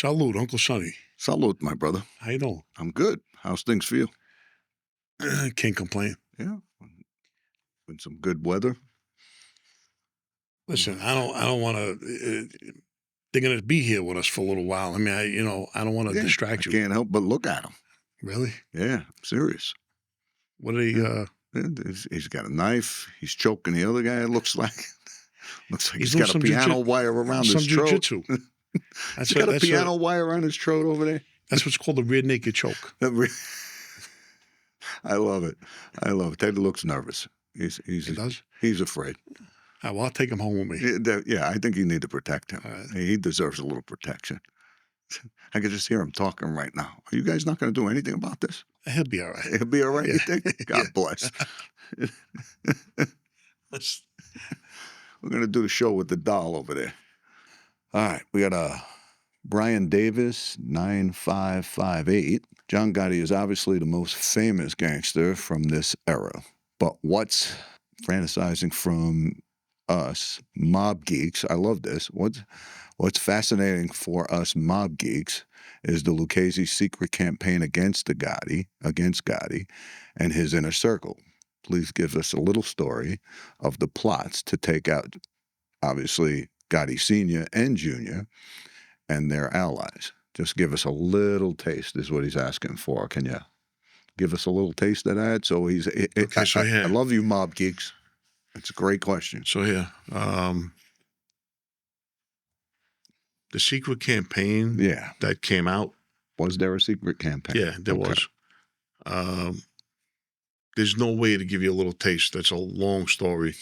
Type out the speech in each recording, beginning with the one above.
Salute, Uncle Sonny. Salute, my brother. How you doing? I'm good. How's things for you? Can't complain. Yeah. Been some good weather. Listen, I don't want to. They're gonna be here with us for a little while. I mean, I don't want to distract you. I can't help but look at him. Really? Yeah, I'm serious. What are they? He's got a knife. He's choking the other guy. It looks like he's got a doing piano wire around his throat. Jiu-jitsu. He's got a piano wire around his throat over there. That's what's called a rear naked choke. I love it. I love it. Ted looks nervous. He does? He's afraid. Well, I'll take him home with me. Yeah, I think you need to protect him. Right. He deserves a little protection. I can just hear him talking right now. Are you guys not going to do anything about this? He'll be all right. He'll be all right, you think? God bless. We're going to do the show with the doll over there. All right, we got Brian Davis, 9558. John Gotti is obviously the most famous gangster from this era. But what's fantasizing from us mob geeks? I love this. What's fascinating for us mob geeks is the Luchese secret campaign against Gotti, and his inner circle. Please give us a little story of the plots to take out, obviously, Gotti Sr. and Jr. and their allies. Just give us a little taste is what he's asking for. Can you give us a little taste of that? So I love you, mob geeks. It's a great question. So here, the secret campaign that came out. Was there a secret campaign? Yeah, there was. There's no way to give you a little taste. That's a long story.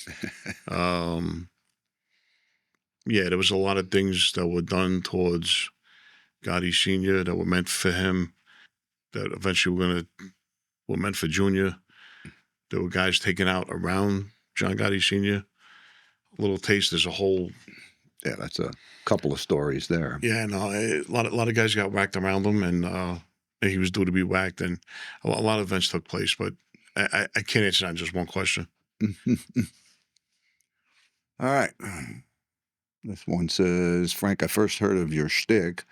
Yeah, there was a lot of things that were done towards Gotti Sr. that were meant for him, that eventually were meant for Junior. There were guys taken out around John Gotti Sr. A little taste. There's a whole... Yeah, that's a couple of stories there. Yeah, no, a lot of guys got whacked around him, and he was due to be whacked, and a lot of events took place, but I can't answer that in just one question. All right. This one says, Frank, I first heard of your shtick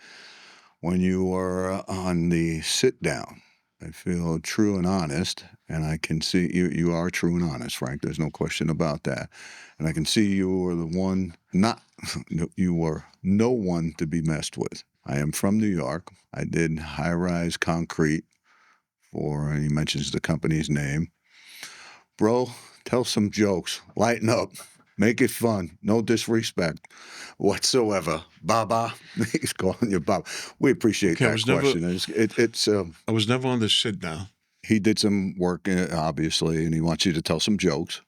when you were on the sit-down. I feel true and honest, and I can see you are true and honest, Frank. There's no question about that. And I can see you were you were no one to be messed with. I am from New York. I did high-rise concrete and he mentions the company's name. Bro, tell some jokes. Lighten up. Make it fun. No disrespect whatsoever. Baba. He's calling you Baba. We appreciate that question. I was never on this sit down. He did some work, obviously, and he wants you to tell some jokes.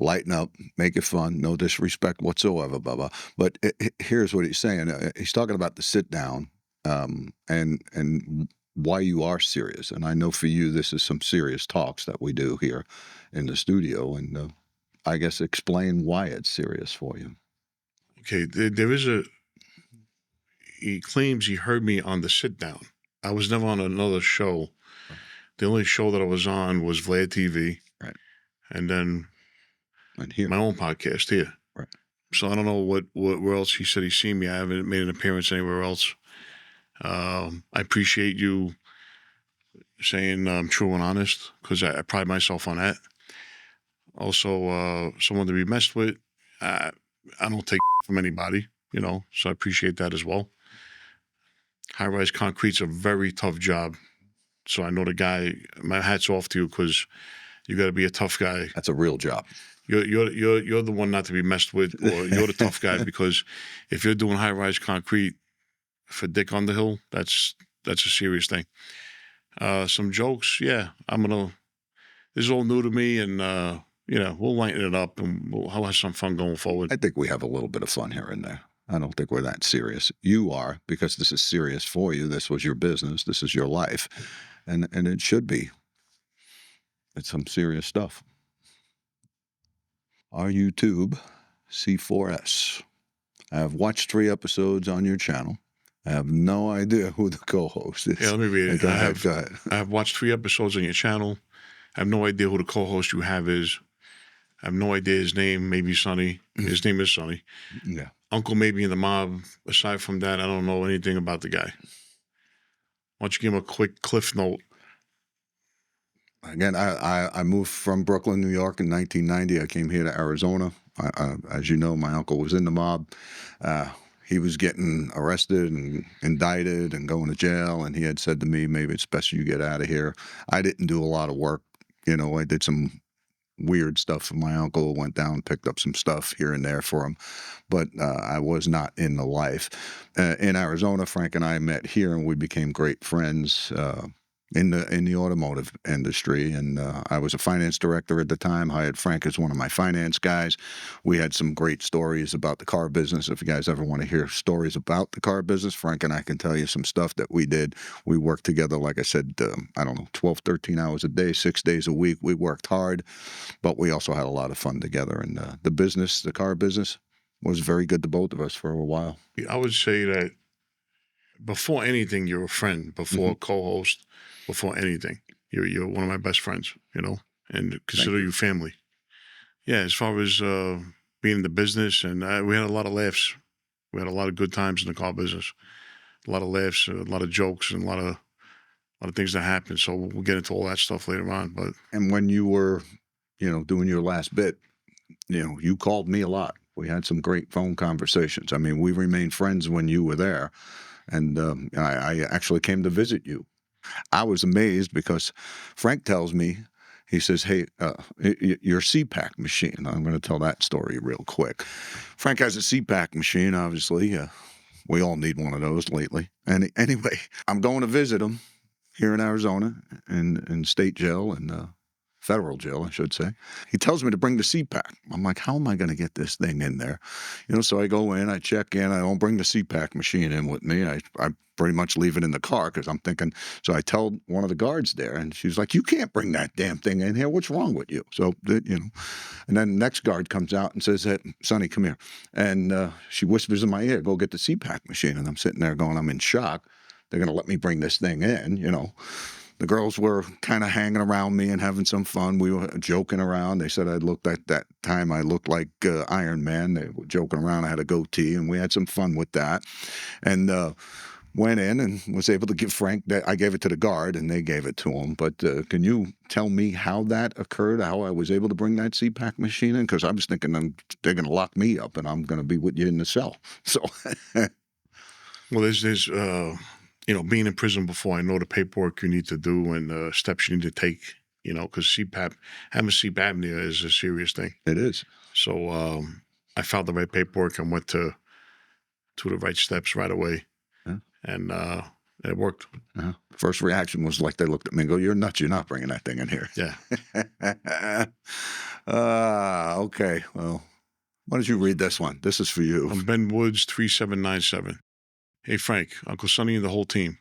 Lighten up. Make it fun. No disrespect whatsoever, Baba. But here's what he's saying. He's talking about the sit down and why you are serious. And I know for you, this is some serious talks that we do here in the studio. And I guess explain why it's serious for you. Okay, he claims he heard me on the sit down. I was never on another show. The only show that I was on was Vlad TV. Right. And then here. My own podcast here. Right. So I don't know where else he said he's seen me. I haven't made an appearance anywhere else. I appreciate you saying I'm true and honest, because I pride myself on that. Also, someone to be messed with. I don't take from anybody, so I appreciate that as well. High-rise concrete's a very tough job. So I know the guy, my hat's off to you, because you got to be a tough guy. That's a real job. You're the one not to be messed with, or you're the tough guy, because if you're doing high-rise concrete for Dick Underhill, that's a serious thing. Some jokes, yeah. This is all new to me, and we'll lighten it up, and we'll have some fun going forward. I think we have a little bit of fun here and there. I don't think we're that serious. You are, because this is serious for you. This was your business. This is your life, and it should be. It's some serious stuff. Our YouTube C4S. I have watched 3 episodes on your channel. I have no idea who the co-host is. Yeah, let me read it. Go ahead. I have watched 3 episodes on your channel. I have no idea who the co-host you have is. I have no idea his name. Maybe Sonny. His name is Sonny. Yeah. Uncle maybe in the mob. Aside from that, I don't know anything about the guy. Why don't you give him a quick cliff note? Again, I moved from Brooklyn, New York in 1990. I came here to Arizona. As you know, my uncle was in the mob. He was getting arrested and indicted and going to jail, and he had said to me, maybe it's best you get out of here. I didn't do a lot of work. You know, I did some weird stuff for my uncle, went down, picked up some stuff here and there for him, but I was not in the life. In Arizona, Frank and I met here, and we became great friends in the automotive industry. And I was a finance director at the time, hired Frank as one of my finance guys. We had some great stories about the car business. If you guys ever want to hear stories about the car business, Frank and I can tell you some stuff that we did. We worked together, like I said, I don't know, 12, 13 hours a day, 6 days a week. We worked hard, but we also had a lot of fun together. And the car business was very good to both of us for a while. I would say that before anything, you're a friend. Before a co-host, before anything, you're one of my best friends, you know, and consider you family. Yeah, as far as being in the business, and we had a lot of laughs. We had a lot of good times in the car business. A lot of laughs, a lot of jokes, and a lot of things that happened. So we'll get into all that stuff later on. But when you were, you know, doing your last bit, you know, you called me a lot. We had some great phone conversations. I mean, we remained friends when you were there, and I actually came to visit you. I was amazed because Frank tells me, he says, hey, your CPAC machine. I'm going to tell that story real quick. Frank has a CPAC machine, obviously. We all need one of those lately. And anyway, I'm going to visit him here in Arizona in state jail and federal jail, I should say. He tells me to bring the CPAC. I'm like, how am I going to get this thing in there? You know, so I go in, I check in. I don't bring the CPAC machine in with me. I pretty much leave it in the car because I'm thinking. So I tell one of the guards there, and she's like, you can't bring that damn thing in here. What's wrong with you? So, you know, and then the next guard comes out and says, hey, Sonny, come here. And she whispers in my ear, go get the CPAC machine. And I'm sitting there going, I'm in shock. They're going to let me bring this thing in, you know. The girls were kind of hanging around me and having some fun. We were joking around. They said at that time I looked like Iron Man. They were joking around. I had a goatee, and we had some fun with that. And went in and was able to give Frank that. I gave it to the guard, and they gave it to him. But can you tell me how that occurred, how I was able to bring that CPAC machine in? Because I was thinking they're going to lock me up, and I'm going to be with you in the cell. So, well, there's you know, being in prison before, I know the paperwork you need to do and the steps you need to take, you know, because having sleep apnea is a serious thing. It is. So I filed the right paperwork and went to the right steps right away. Yeah. And it worked. Uh-huh. First reaction was like they looked at me and go, you're nuts. You're not bringing that thing in here. Yeah. Okay. Well, why don't you read this one? This is for you. I'm Ben Woods, 3797. Hey, Frank, Uncle Sonny and the whole team.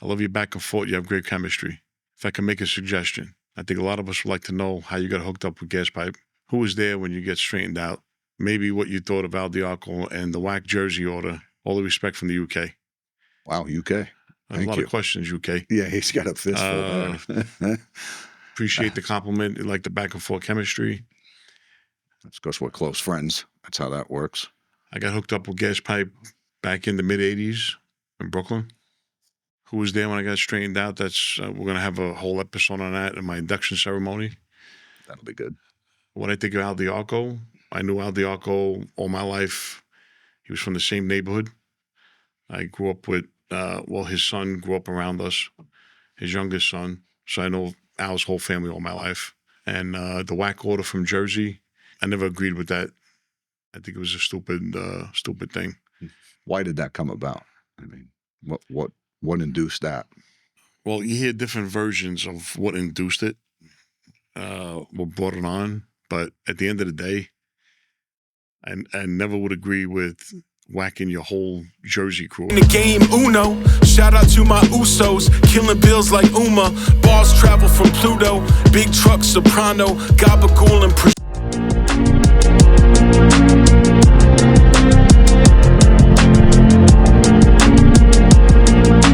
I love you back and forth. You have great chemistry. If I can make a suggestion, I think a lot of us would like to know how you got hooked up with gas pipe. Who was there when you get straightened out? Maybe what you thought of Al Diaco and the whack jersey order. All the respect from the UK. Wow, UK. A lot of questions, UK. Yeah, he's got a fistful there. Appreciate the compliment. You like the back and forth chemistry. That's because we're close friends. That's how that works. I got hooked up with gas pipe back in the mid-'80s in Brooklyn. Who was there when I got straightened out? That's we're going to have a whole episode on that in my induction ceremony. That'll be good. When I think of Al Diaco, I knew Al Diaco all my life. He was from the same neighborhood. I grew up with, his son grew up around us, his youngest son. So I know Al's whole family all my life. And the whack order from Jersey, I never agreed with that. I think it was a stupid thing. Why did that come about? I mean, what induced that? Well, you hear different versions of what induced it, what brought it on. But at the end of the day, I never would agree with whacking your whole Jersey crew. In the game, Uno. Shout out to my Usos, killing bills like Uma. Balls travel from Pluto, big truck soprano, gabagool and prosciutto.